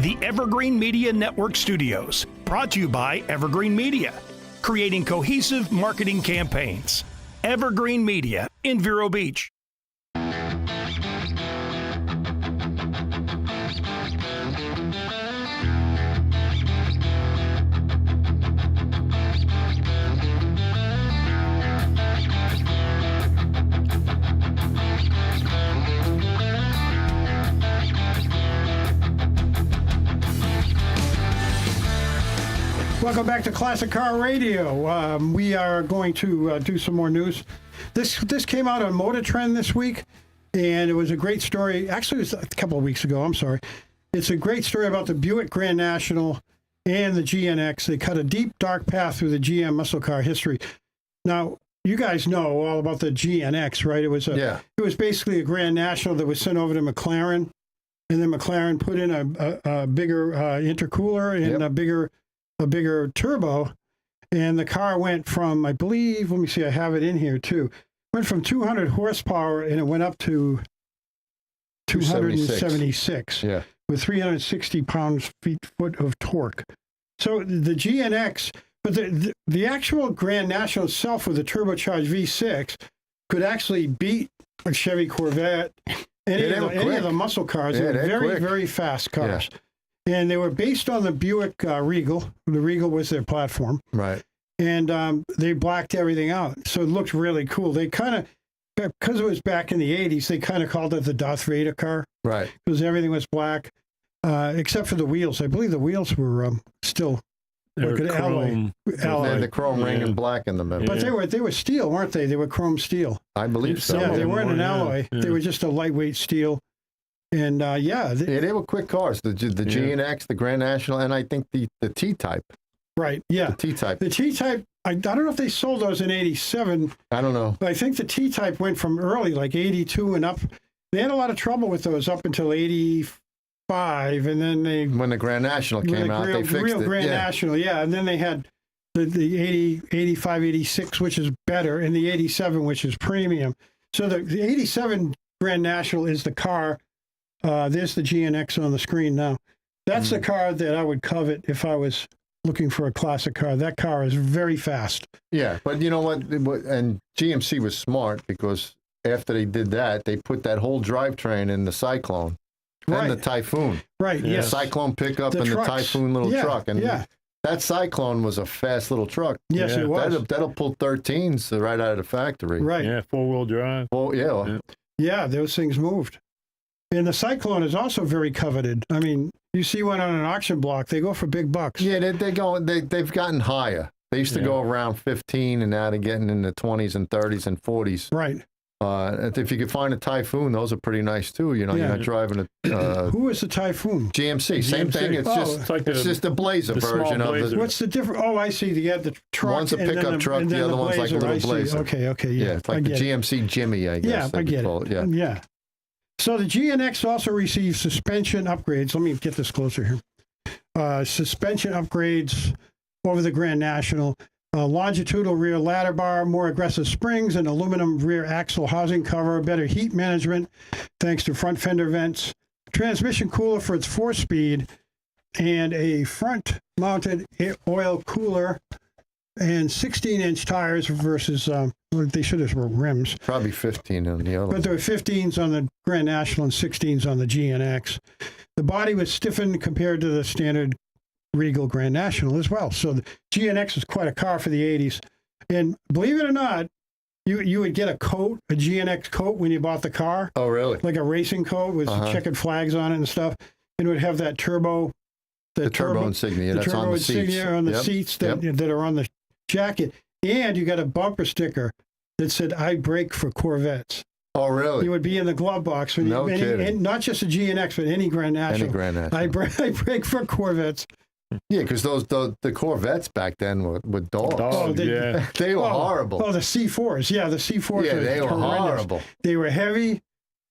the Evergreen Media Network Studios, brought to you by Evergreen Media, creating cohesive marketing campaigns. Evergreen Media in Vero Beach. Welcome back to Classic Car Radio. We are going to do some more news. This came out on Motor Trend this week, and it was a great story. Actually, it was a couple of weeks ago. I'm sorry. It's a great story about the Buick Grand National and the GNX. They cut a deep, dark path through the GM muscle car history. Now, you guys know all about the GNX, right? It was It was basically a Grand National that was sent over to McLaren, and then McLaren put in a bigger intercooler and a bigger turbo, and the car went from, I believe, let me see, I have it in here too, went from 200 horsepower and it went up to 276 with 360 pounds-feet of torque. So the GNX, but the actual Grand National itself with the turbocharged V6 could actually beat a Chevy Corvette, any of the muscle cars. They're very, very fast cars. Yeah. And they were based on the Buick Regal. The Regal was their platform. Right. And they blacked everything out. So it looked really cool. They kind of, because it was back in the 80s, they kind of called it the Darth Vader car. Right. Because everything was black, except for the wheels. I believe the wheels were still like an alloy. They had the chrome ring and black in the middle. But they were steel, weren't they? They were chrome steel. I believe so. Yeah, they weren't an alloy. Yeah. They were just a lightweight steel. And they were quick cars. The GNX, the Grand National, and I think the T-Type. Right. Yeah. The T-Type. The T-Type. I don't know if they sold those in '87. I don't know. But I think the T-Type went from early, like '82 and up. They had a lot of trouble with those up until '85, and then when the Grand National came out, they fixed it. Real Grand National, and then they had the 80, 85, 86, which is better, and the 87, which is premium. So the 87 Grand National is the car. There's the GNX on the screen now. That's the car that I would covet if I was looking for a classic car. That car is very fast. Yeah, but you know what? And GMC was smart because after they did that, they put that whole drivetrain in the Cyclone and the Typhoon. Right, yeah. The Cyclone pickup and the Typhoon little truck. And that Cyclone was a fast little truck. Yes, it was. That'll pull 13s right out of the factory. Right. Yeah, four-wheel drive. Yeah, those things moved. And the Cyclone is also very coveted. I mean, you see one on an auction block, they go for big bucks. Yeah, they've gotten higher. They used to go around 15, and now they're getting in the 20s and 30s and 40s. Right. If you could find a Typhoon, those are pretty nice too. You know, you're not driving a. Who is the Typhoon? GMC. Same thing. It's just a Blazer version of it. What's the difference? Oh, I see. You had the truck. One's a pickup truck. The other one's like a little Blazer. Okay. Yeah, it's like the GMC Jimmy, I guess. Yeah, I get it. Yeah. So the GNX also received suspension upgrades. Let me get this closer here. Suspension upgrades over the Grand National. Longitudinal rear ladder bar, more aggressive springs, an aluminum rear axle housing cover, better heat management thanks to front fender vents, transmission cooler for its 4-speed, and a front-mounted oil cooler, and 16-inch tires versus, they should have were rims. Probably 15 on the other. But there were 15s on the Grand National and 16s on the GNX. The body was stiffened compared to the standard Regal Grand National as well. So the GNX was quite a car for the 80s. And believe it or not, you would get a GNX coat when you bought the car. Oh, really? Like a racing coat with checkered flags on it and stuff. And it would have that turbo. The turbo insignia. The turbo insignia on the seats that are on the jacket. And you got a bumper sticker that said, "I brake for Corvettes." Oh, really? You would be in the glove box. When and not just a GNX, but any Grand National. Any Grand National. I brake for Corvettes. Yeah, because the Corvettes back then were dogs. They were horrible. Oh, the C4s. Yeah, the C4s. Yeah, they were horrible. They were heavy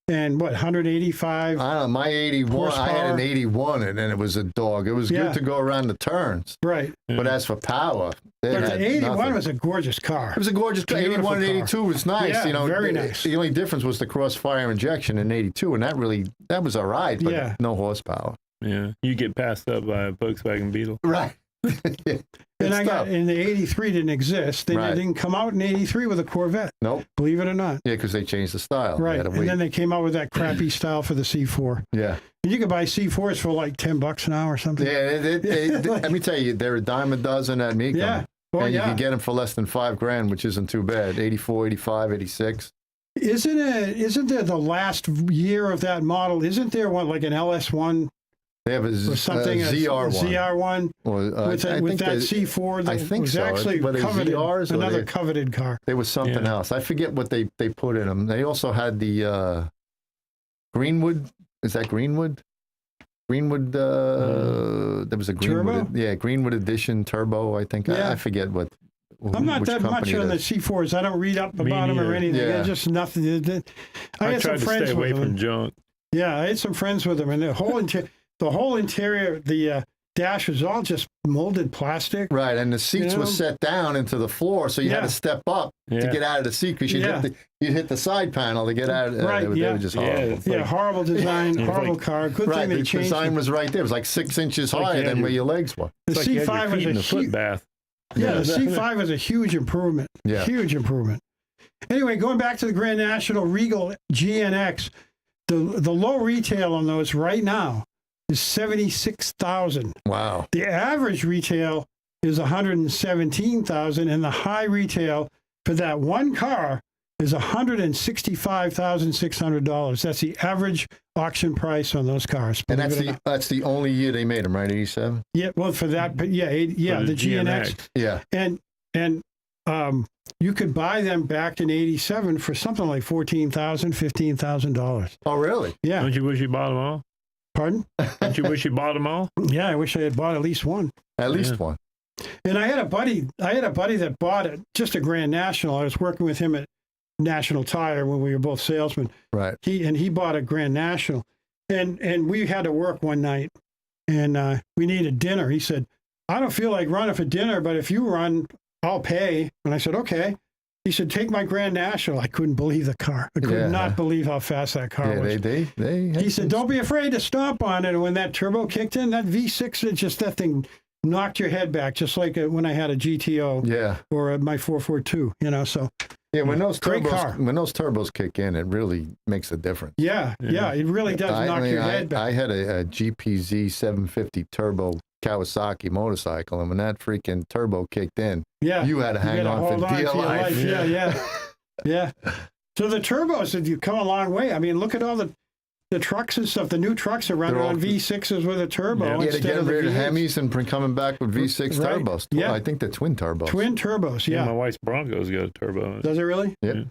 and 185. I don't know, my 81, horsepower. I had an 81 and then it was a dog. It was good to go around the turns. Right. But as for power, the 81 was a gorgeous car. It was a gorgeous car. 81 and 82 was nice. Yeah, very nice. The only difference was the crossfire injection in 82, and that was all right, but no horsepower. Yeah, you get passed up by a Volkswagen Beetle. Right. Yeah. And the 83 didn't exist. They didn't come out in 83 with a Corvette. Nope. Believe it or not. Yeah, because they changed the style. Right. And then they came out with that crappy style for the C4. Yeah. And you could buy C4s for like $10 now or something. Yeah. Let me tell you, they're a dime a dozen at Mecum. Yeah. Well, and you can get them for less than $5,000, which isn't too bad. 84, 85, 86. Isn't there the last year of that model? Isn't there one like an LS1? They have a ZR1. ZR1 with that C4 that I think was so. actually coveted, ZRs another coveted car. There was something else. I forget what they put in them. They also had the Greenwood. Is that Greenwood? Greenwood, there was a Greenwood. Turbo? Greenwood Edition Turbo, I think. Yeah. I forget what. I'm not that much on the C4s. I don't read up about them or anything. Yeah. They're just nothing. I tried to stay away from junk. Yeah, I had some friends with them, and the whole interior, the dash was all just molded plastic. Right, and the seats were set down into the floor, so you had to step up to get out of the seat because you'd hit the side panel to get out. Right, they were just horrible. Horrible design, horrible car. Good thing they changed. The design was right there. It was like 6 inches higher than where your legs were. The C5 was a foot bath. Yeah, the C5 was a huge improvement. Yeah. Huge improvement. Anyway, going back to the Grand National Regal GNX, the low retail on those right now is $76,000. Wow. The average retail is $117,000, and the high retail for that one car is $165,600. That's the average auction price on those cars. And that's the only year they made them, right? 87. Yeah. Well, for that, but the GNX. Yeah. And you could buy them back in 87 for something like $14,000, $15,000. Oh, really? Yeah. Don't you wish you bought them all? Pardon? Don't you wish you bought them all? Yeah, I wish I had bought at least one. At least one. And I had a buddy that bought it, just a Grand National. I was working with him at National Tire when we were both salesmen. Right. He bought a Grand National, and we had to work one night, and we needed dinner. He said, "I don't feel like running for dinner, but if you run, I'll pay." And I said, "Okay." He said, "Take my Grand National." I couldn't believe the car. I could not believe how fast that car was. He said, "Don't be afraid to stomp on it." And when that turbo kicked in, that V6, that thing knocked your head back, just like when I had a GTO or my 442, So when those turbos kick in, it really makes a difference. Yeah, it really does knock your head back. I had a GPZ 750 turbo Kawasaki motorcycle, and when that freaking turbo kicked in, you had to hang on for dear life. Yeah. So the turbos have come a long way. I mean, look at all the trucks and stuff. The new trucks are running on V6s with a turbo they're instead getting of the rid of V8s. Hemis and coming back with V6 turbos. Yeah. I think they're twin turbos. Twin turbos, My wife's Bronco's got a turbo. Does it really? Yep.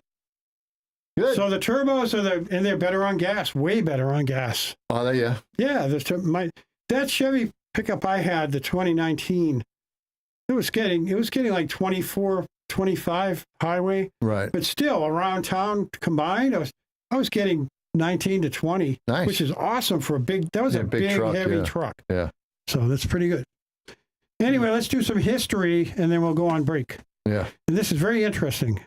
Good. So the turbos and they're better on gas, way better on gas. Oh, yeah. Yeah, that Chevy pickup I had, the 2019, it was getting like 24, 25 highway. Right. But still, around town combined, I was getting 19 to 20, which is awesome for a big truck, heavy truck. Yeah. So that's pretty good. Anyway, let's do some history and then we'll go on break. Yeah. And this is very interesting.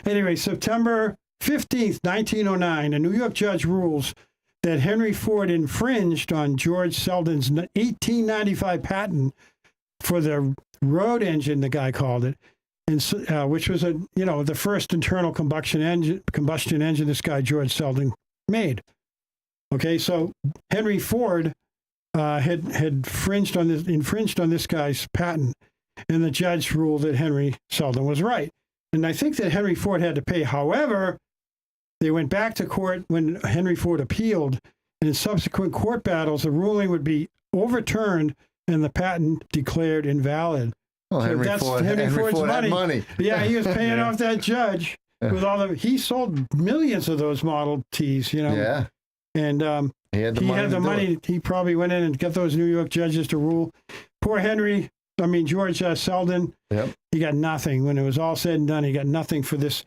Anyway, September 15th, 1909, a New York judge rules that Henry Ford infringed on George Selden's 1895 patent for the road engine, the guy called it, and which was the first internal combustion engine this guy George Selden made. Okay, so Henry Ford had infringed on this guy's patent, and the judge ruled that Henry Selden was right. And I think that Henry Ford had to pay. However, they went back to court when Henry Ford appealed, and in subsequent court battles, the ruling would be overturned and the patent declared invalid. Well, Henry Ford had money. Yeah, he was paying off that judge with he sold millions of those Model Ts, Yeah. And he had the money. He probably went in and got those New York judges to rule. Poor George Selden. Yep. He got nothing. When it was all said and done, he got nothing for this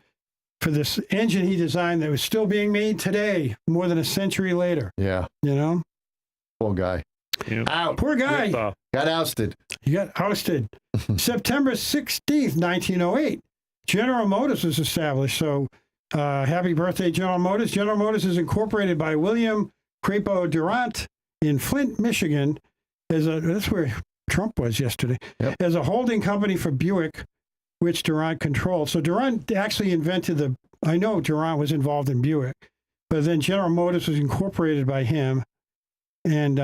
engine he designed that was still being made today, more than a century later. Yeah. Poor guy. Yep. Out. Poor guy. Got ousted. He got ousted. September 16th, 1908, General Motors was established. So happy birthday, General Motors. General Motors is incorporated by William Crapo Durant in Flint, Michigan, that's where Trump was yesterday, as a holding company for Buick, which Durant controlled. So Durant actually invented I know Durant was involved in Buick, but then General Motors was incorporated by him. And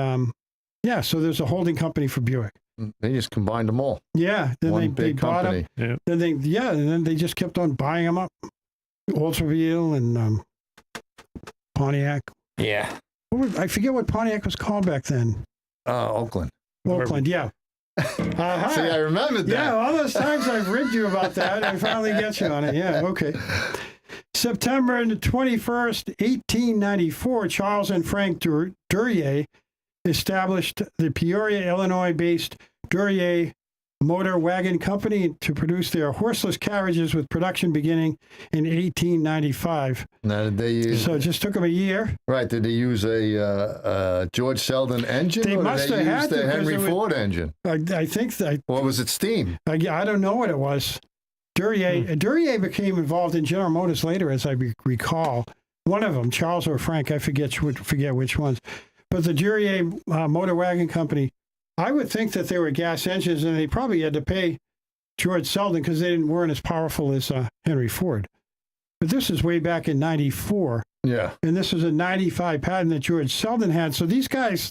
so there's a holding company for Buick. They just combined them all. Yeah. Then One big bought company. them. Yeah. And then they just kept on buying them up. Oldsmobile and Pontiac. Yeah. I forget what Pontiac was called back then. Oakland. Oakland, yeah. Uh-huh. See, I remembered that. Yeah, all those times I've ribbed you about that, I finally get you on it. Yeah, okay. September 21st, 1894, Charles and Frank Duryea established the Peoria, Illinois-based Duryea Motor Wagon Company to produce their horseless carriages, with production beginning in 1895. Now, did they use? So it just took them a year. Right? Did they use a George Selden engine? They must have had the Henry Ford engine. I think that. Or was it steam? I don't know what it was. Duryea became involved in General Motors later, as I recall. One of them, Charles or Frank, I forget which ones. But the Duryea Motor Wagon Company, I would think that they were gas engines, and they probably had to pay George Selden because they weren't as powerful as Henry Ford. But this is way back in 94. Yeah. And this was a 95 patent that George Selden had. So these guys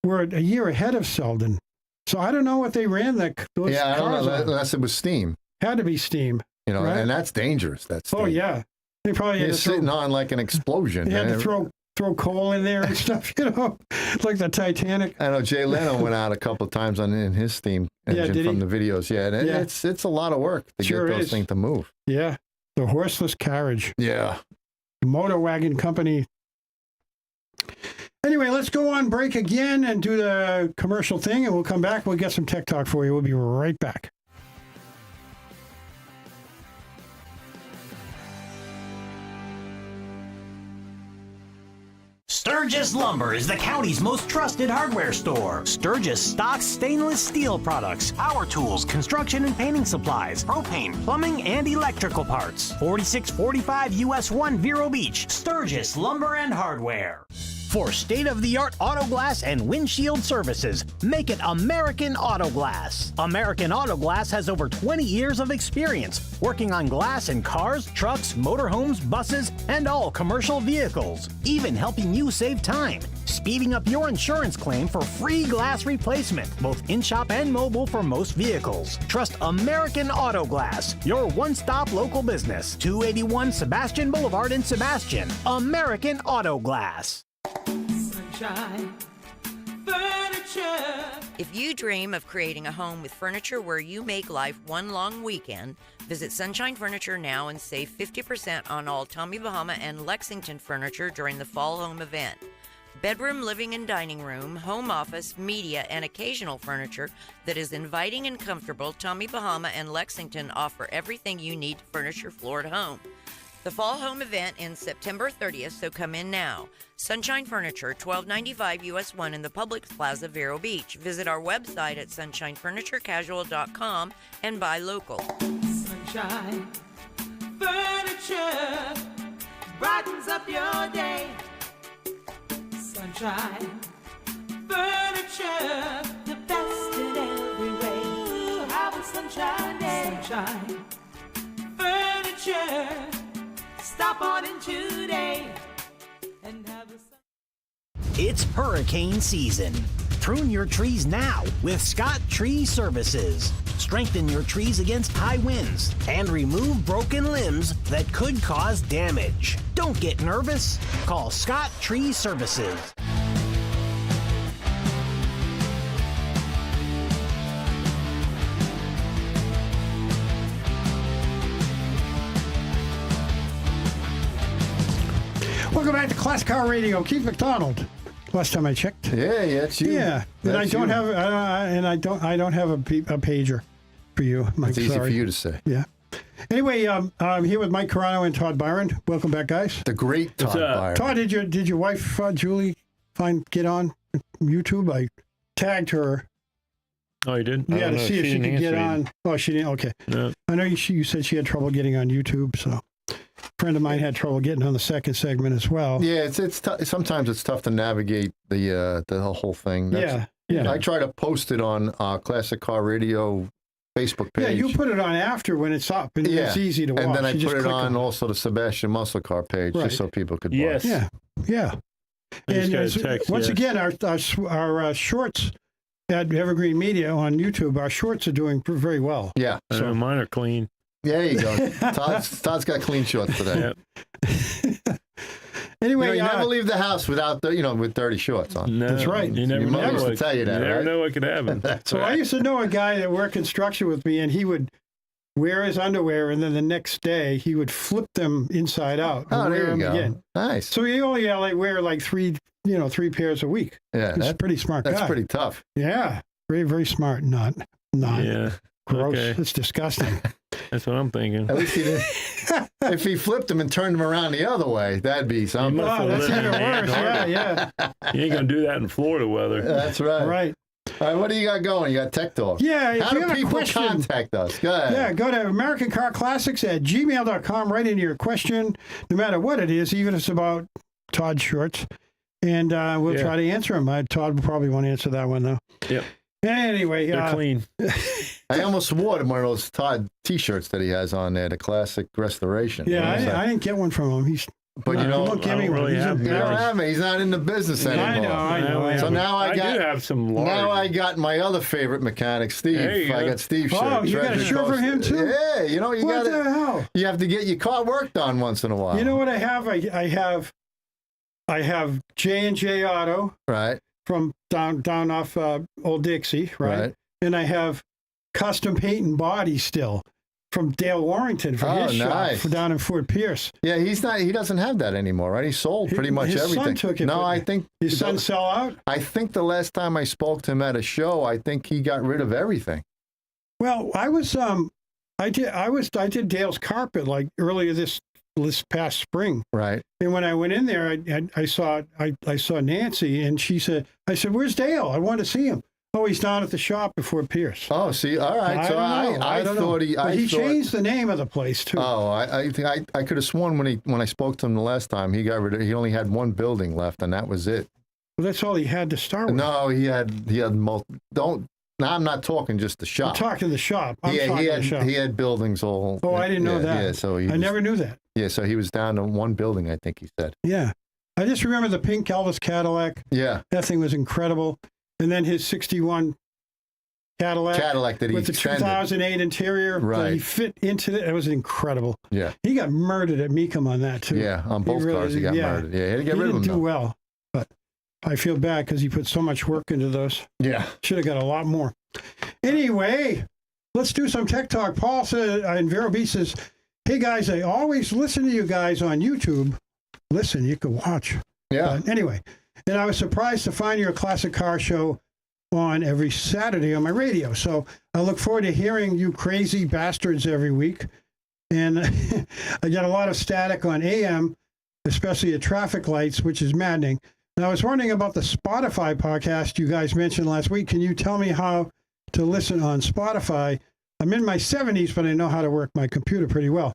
were a year ahead of Selden. So I don't know what they ran those cars I don't know, on. unless it was steam. Had to be steam. Right? And that's dangerous. That's steam. Oh, yeah. They probably had You're sitting on like an explosion. They had to throw coal in there and stuff, like the Titanic. I know Jay Leno went out a couple of times in his steam engine from the videos. Yeah, and it's a lot of work to get those things to move. Yeah, the horseless carriage. Yeah. Motor Wagon Company. Anyway, let's go on break again and do the commercial thing, and we'll come back. We'll get some tech talk for you. We'll be right back. Sturgis Lumber is the county's most trusted hardware store. Sturgis stocks stainless steel products, power tools, construction and painting supplies, propane, plumbing, and electrical parts. 4645 US 1 Vero Beach, Sturgis Lumber and Hardware. For state-of-the-art auto glass and windshield services, make it American Auto Glass. American Auto Glass has over 20 years of experience working on glass in cars, trucks, motorhomes, buses, and all commercial vehicles, even helping you save time, speeding up your insurance claim for free glass replacement, both in-shop and mobile for most vehicles. Trust American Auto Glass, your one-stop local business. 281 Sebastian Boulevard in Sebastian. American Auto Glass. Sunshine Furniture. If you dream of creating a home with furniture where you make life one long weekend, visit Sunshine Furniture now and save 50% on all Tommy Bahama and Lexington furniture during the Fall Home event. Bedroom, living, and dining room, home office, media, and occasional furniture that is inviting and comfortable, Tommy Bahama and Lexington offer everything you need to furnish your floor at home. The Fall Home event ends September 30th, so come in now. Sunshine Furniture, 1295 US 1 in the Publix Plaza, Vero Beach. Visit our website at sunshinefurniturecasual.com and buy local. Sunshine Furniture brightens up your day. Sunshine Furniture, the best in every way. Have a sunshine day. Sunshine Furniture. Stop on in today and have a sun. It's hurricane season. Prune your trees now with Scott Tree Services. Strengthen your trees against high winds and remove broken limbs that could cause damage. Don't get nervous. Call Scott Tree Services. Welcome back to Classic Car Radio. Keith McDonald. Last time I checked. Yeah, that's you. Yeah, and I don't have a pager for you. It's easy for you to say. Yeah. Anyway, I'm here with Mike Carano and Todd Byron. Welcome back, guys. The great Todd Byron. Todd, did your wife Julie get on YouTube? I tagged her. Oh, you did? Yeah, to see if she could get on. Oh, she didn't. Okay. No. I know you said she had trouble getting on YouTube. So A friend of mine had trouble getting on the second segment as well. Yeah, sometimes it's tough to navigate the whole thing. Yeah. I try to post it on Classic Car Radio Facebook page. Yeah, you put it on after when it's up, and it's easy to watch. And then I put it on also the Sebastian Muscle Car page, just so people could watch. Yeah. And once again, our shorts at Evergreen Media on YouTube, our shorts are doing very well. Yeah. So mine are clean. There you go. Todd's got clean shorts today. Anyway, you never leave the house without with dirty shorts on. No, that's right. You never know. Used to tell you that. You never know what could happen. So I used to know a guy that worked construction with me, and he would wear his underwear, and then the next day he would flip them inside out. Oh, there you go. Again. Nice. So he only wear like three pairs a week. Yeah, he's a pretty smart guy. That's pretty tough. Yeah, very, very smart. Not. Yeah. Gross. Okay. It's disgusting. That's what I'm thinking. At least he didn't. If he flipped them and turned them around the other way, that'd be something. Oh, that's even worse. Yeah. You ain't gonna do that in Florida weather. That's right. Right. All right, what do you got going? You got Tech Talk. Yeah. How do people contact us? Go ahead. Yeah, go to AmericanCarClassics@gmail.com. Write in your question, no matter what it is, even if it's about Todd's shorts, and we'll try to answer them. Todd will probably want to answer that one, though. Yep. Anyway. They're clean. I almost wore one of those Todd T-shirts that he has on there, the classic restoration. Yeah, I didn't get one from him. But he won't give me one. He's not in the business anymore. I know. So now I do have some large. Now I got my other favorite mechanic, Steve. I got Steve's shirt. Oh, you got a shirt for him too? Yeah, you what the hell? You have to get your car worked on once in a while. You know what I have? I have J&J Auto. Right. From down off Old Dixie, right? And I have Custom Paint and Body still from Dale Warrington from his shop down in Fort Pierce. Yeah, he doesn't have that anymore, right? He sold pretty much everything. His son took it. No, I think his son sell out. I think the last time I spoke to him at a show, I think he got rid of everything. Well, I did Dale's carpet like earlier this past spring. Right. And when I went in there, I saw Nancy, and I said, "Where's Dale? I want to see him." Oh, he's down at the shop before Pierce. Oh, see, all right. I thought he changed the name of the place too. Oh, I think I could have sworn when I spoke to him the last time, he only had one building left, and that was it. Well, that's all he had to start with. No, he had Now I'm not talking just the shop. I'm talking the shop. He had buildings all. Oh, I didn't know that. Yeah, so I never knew that. Yeah, so he was down to one building, I think he said. Yeah, I just remember the pink Elvis Cadillac. Yeah, that thing was incredible. And then his '61 Cadillac that he with the 2008 interior, that he fit into it. It was incredible. Yeah, he got murdered at Mecum on that too. Yeah, on both cars he got murdered. Yeah, he had to get rid of them. He didn't do well, but I feel bad because he put so much work into those. Yeah, should have got a lot more. Anyway, let's do some tech talk. Paul said, and Vero B says, "Hey guys, I always listen to you guys on YouTube. Listen, you can watch." Yeah. Anyway, and I was surprised to find your classic car show on every Saturday on my radio. So I look forward to hearing you crazy bastards every week. And I get a lot of static on AM, especially at traffic lights, which is maddening. Now, I was wondering about the Spotify podcast you guys mentioned last week. Can you tell me how to listen on Spotify? I'm in my 70s, but I know how to work my computer pretty well.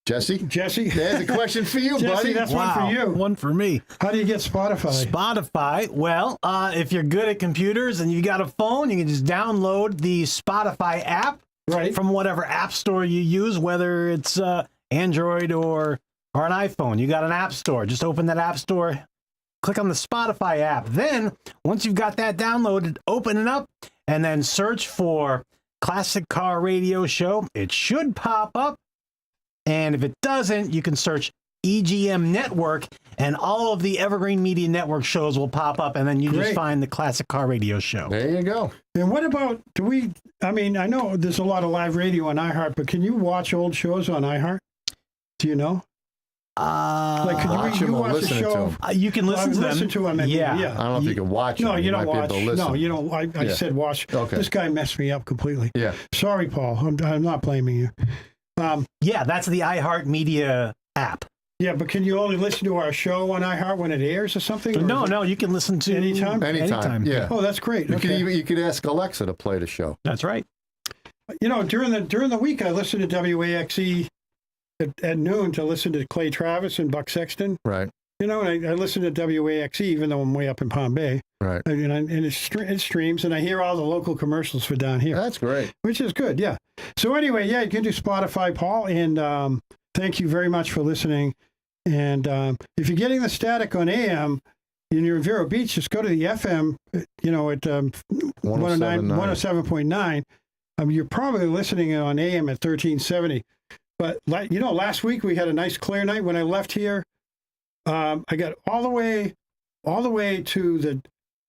Jesse, there's a question for you, Jesse, buddy. That's one for you. One for me. How do you get Spotify? Spotify, well, if you're good at computers and you got a phone, you can just download the Spotify app from whatever app store you use, whether it's Android or an iPhone. You got an app store. Just open that app store, click on the Spotify app. Then, once you've got that downloaded, open it up, and then search for Classic Car Radio Show. It should pop up. And if it doesn't, you can search EGM Network, and all of the Evergreen Media Network shows will pop up, and then you just find the Classic Car Radio Show. There you go. And what about, I know there's a lot of live radio on iHeart, but can you watch old shows on iHeart? Do you know? Like, can you watch a show? You can listen to them. Listen to them. Yeah. I don't know if you can watch them. No, you don't watch. No, you don't. I said watch. Okay. This guy messed me up completely. Yeah. Sorry, Paul. I'm not blaming you. Yeah, that's the iHeart Media app. Yeah, but can you only listen to our show on iHeart when it airs or something? No, you can listen to anytime. Yeah. Oh, that's great. You could ask Alexa to play the show. That's right. During the week, I listen to WAXE at noon to listen to Clay Travis and Buck Sexton. Right. You know, and I listen to WAXE even though I'm way up in Palm Bay. Right. And it streams, and I hear all the local commercials for down here. That's great. Which is good, yeah. So anyway, yeah, you can do Spotify, Paul, and thank you very much for listening. And if you're getting the static on AM and you're in Vero Beach, just go to the FM, you know, at 107.9. You're probably listening on AM at 1370. But, you know, last week we had a nice clear night. When I left here, I got all the way to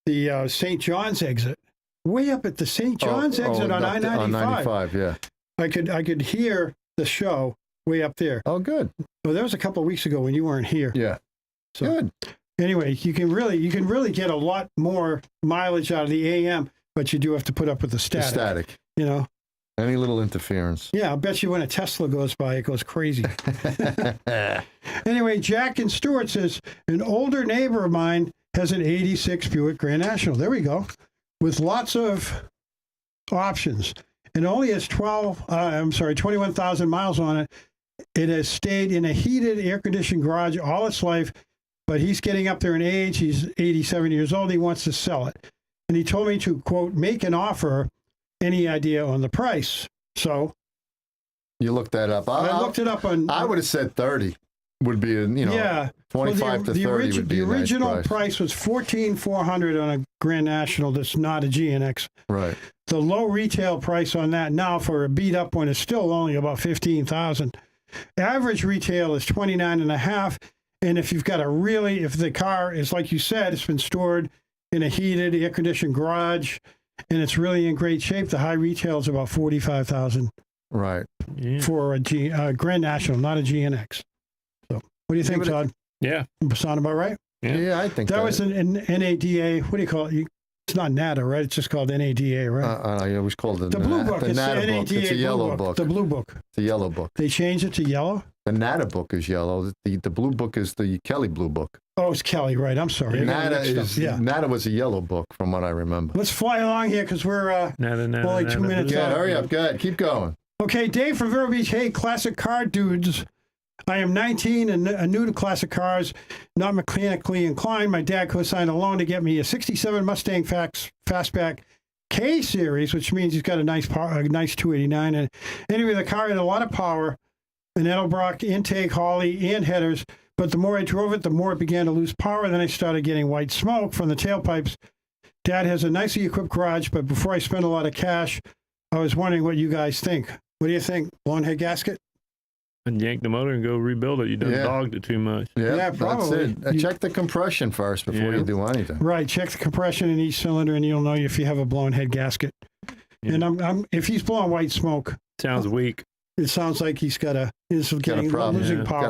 the St. John's exit, way up at the St. John's exit on I-95. On 95, yeah. I could hear the show way up there. Oh, good. Well, that was a couple of weeks ago when you weren't here. Yeah. So, good. Anyway, you can really get a lot more mileage out of the AM, but you do have to put up with the static. You know. Any little interference. Yeah, I'll bet you when a Tesla goes by, it goes crazy. Anyway, Jack in Stewart says, an older neighbor of mine has an 86 Buick Grand National. There we go. With lots of options. It only has 21,000 miles on it. It has stayed in a heated, air-conditioned garage all its life, but he's getting up there in age. He's 87 years old. He wants to sell it. And he told me to, quote, make an offer. Any idea on the price? So you looked that up. I looked it up on. I would have said 30 would be, 25 to 30 would be the a nice original price was $14,400 on a Grand National that's not a GNX. Right. The low retail price on that now for a beat up one is still only about $15,000. Average retail is $29,500. And if you've got if the car is like you said, it's been stored in a heated, air conditioned garage, and it's really in great shape, the high retail is about $45,000. Right. Yeah. For a Grand National, not a GNX. So, what do you think, Todd? Yeah. Sound about right? Yeah, I think that was an NADA. What do you call it? It's not NADA, right? It's just called NADA, right? It was called the Blue Book. The NADA book. It's a yellow book. The Blue Book. The yellow book. They changed it to yellow? The NADA book is yellow. The Blue Book is the Kelly Blue Book. Oh, it's Kelly, right. I'm sorry. NADA was a yellow book from what I remember. Let's fly along here because we're only 2 minutes out. Yeah, hurry up. Go ahead. Keep going. Okay, Dave from Vero Beach. Hey, classic car dudes. I am 19 and new to classic cars, not mechanically inclined. My dad co-signed a loan to get me a 67 Mustang Fastback K Series, which means he's got a nice 289. And anyway, the car had a lot of power, an Edelbrock intake, Hawley, and headers. But the more I drove it, the more it began to lose power. Then I started getting white smoke from the tailpipes. Dad has a nicely equipped garage, but before I spend a lot of cash, I was wondering what you guys think. What do you think? Blown head gasket? And yank the motor and go rebuild it. You done dogged it too much. Yeah, probably. That's it. Check the compression first before you do anything. Right. Check the compression in each cylinder, and you'll know if you have a blown head gasket. Yeah. And if he's blowing white smoke, sounds weak. It sounds like he's got a losing power.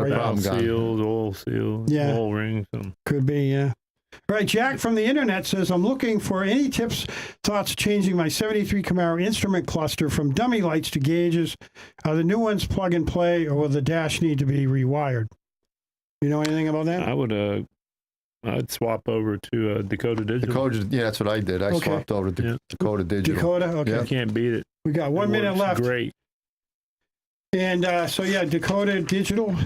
Got a problem. Seals, oil seals, oil rings. Could be, yeah. All right, Jack from the internet says, I'm looking for any tips, thoughts changing my 73 Camaro instrument cluster from dummy lights to gauges. Are the new ones plug and play, or will the dash need to be rewired? You know anything about that? I'd swap over to Dakota Digital. That's what I did. I swapped over to Dakota Digital. Dakota, okay. Yeah. You can't beat it. We got 1 minute left. Great. And Dakota Digital.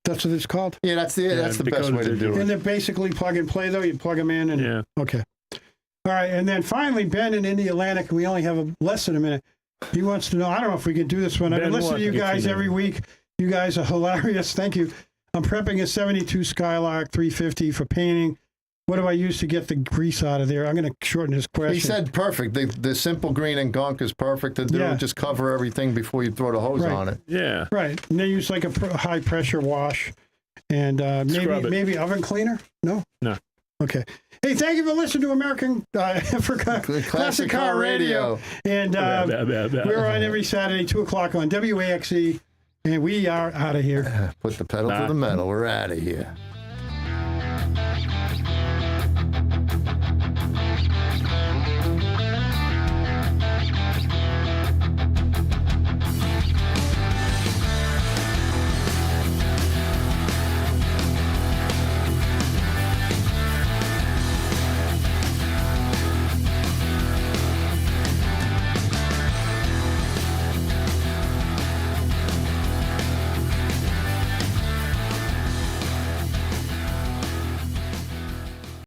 That's what it's called? Yeah, that's the best way to do it. And they're basically plug and play, though? You plug them in and... Yeah. Okay. All right, and then finally, Ben in the Atlantic, we only have less than a minute. He wants to know, I don't know if we can do this one. I listen to you guys every week. You guys are hilarious. Thank you. I'm prepping a 72 Skylark 350 for painting. What do I use to get the grease out of there? I'm going to shorten his question. He said perfect. The simple green and gunk is perfect to do. Just cover everything before you throw the hose on it. Yeah. Right. And they use like a high pressure wash and maybe oven cleaner? No? No. Okay. Hey, thank you for listening to American Classic Car Radio. And we're on every Saturday, 2 o'clock on WAXE. And we are out of here. Put the pedal to the metal. We're out of here.